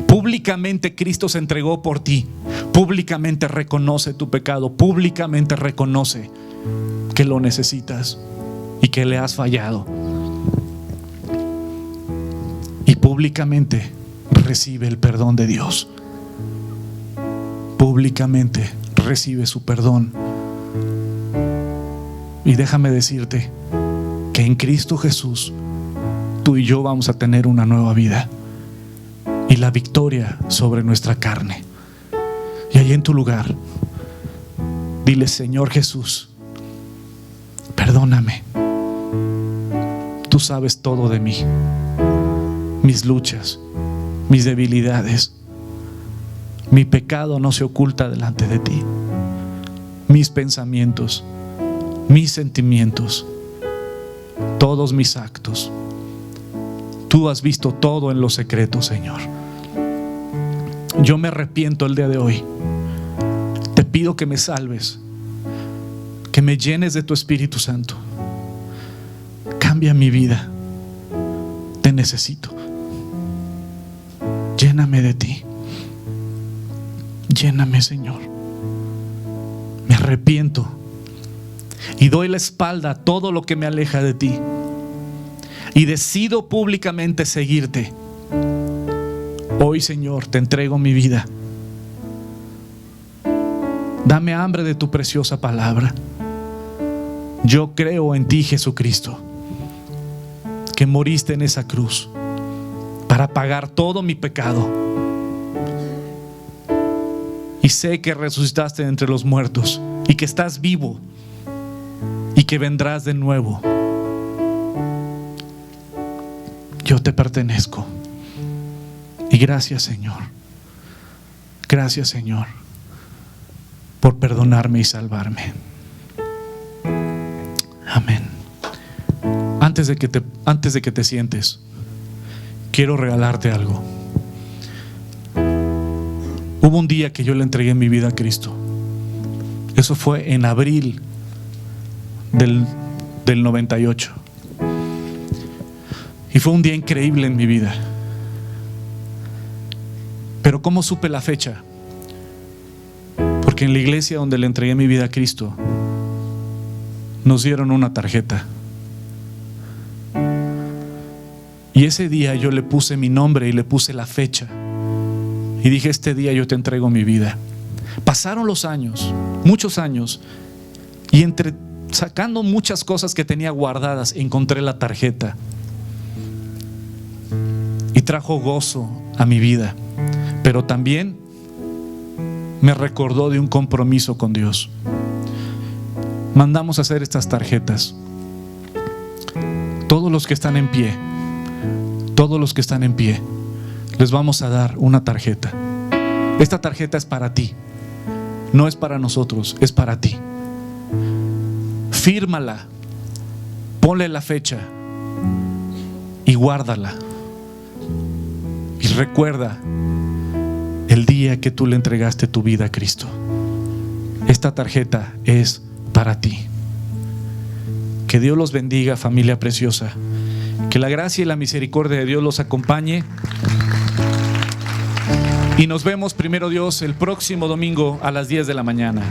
Públicamente Cristo se entregó por ti. Públicamente reconoce tu pecado. Públicamente reconoce que lo necesitas y que le has fallado. Y públicamente recibe el perdón de Dios. Públicamente recibe su perdón. Y déjame decirte que en Cristo Jesús tú y yo vamos a tener una nueva vida y la victoria sobre nuestra carne. Y ahí en tu lugar, dile: Señor Jesús, perdóname. Tú sabes todo de mí, mis luchas, mis debilidades. Mi pecado no se oculta delante de ti. Mis pensamientos, mis sentimientos, todos mis actos. Tú has visto todo en lo secreto, Señor. Yo me arrepiento el día de hoy. Te pido que me salves, que me llenes de tu Espíritu Santo. Cambia mi vida. Te necesito. Lléname de ti. Lléname, Señor. Me arrepiento y doy la espalda a todo lo que me aleja de ti. Y decido públicamente seguirte. Hoy, Señor, te entrego mi vida. Dame hambre de tu preciosa palabra. Yo creo en ti, Jesucristo, que moriste en esa cruz para pagar todo mi pecado. Y sé que resucitaste de entre los muertos y que estás vivo y que vendrás de nuevo. Yo te pertenezco. Y gracias, Señor. Gracias, Señor, por perdonarme y salvarme. Amén. Antes de que te sientes, quiero regalarte algo. Hubo un día que yo le entregué mi vida a Cristo. Eso fue en abril del 98. Y fue un día increíble en mi vida. Pero ¿cómo supe la fecha? Porque en la iglesia donde le entregué mi vida a Cristo nos dieron una tarjeta. Y ese día yo le puse mi nombre y le puse la fecha. Y dije: este día yo te entrego mi vida. Pasaron los años, muchos años, y sacando muchas cosas que tenía guardadas, encontré la tarjeta. Y trajo gozo a mi vida. Pero también me recordó de un compromiso con Dios. Mandamos a hacer estas tarjetas. Todos los que están en pie, les vamos a dar una tarjeta. Esta tarjeta es para ti. No es para nosotros, es para ti. Fírmala, ponle la fecha, guárdala. Y recuerda el día que tú le entregaste tu vida a Cristo. Esta tarjeta es para ti. Que Dios los bendiga, familia preciosa. Que la gracia y la misericordia de Dios los acompañe. Y nos vemos, primero Dios, el próximo domingo a las 10 de la mañana.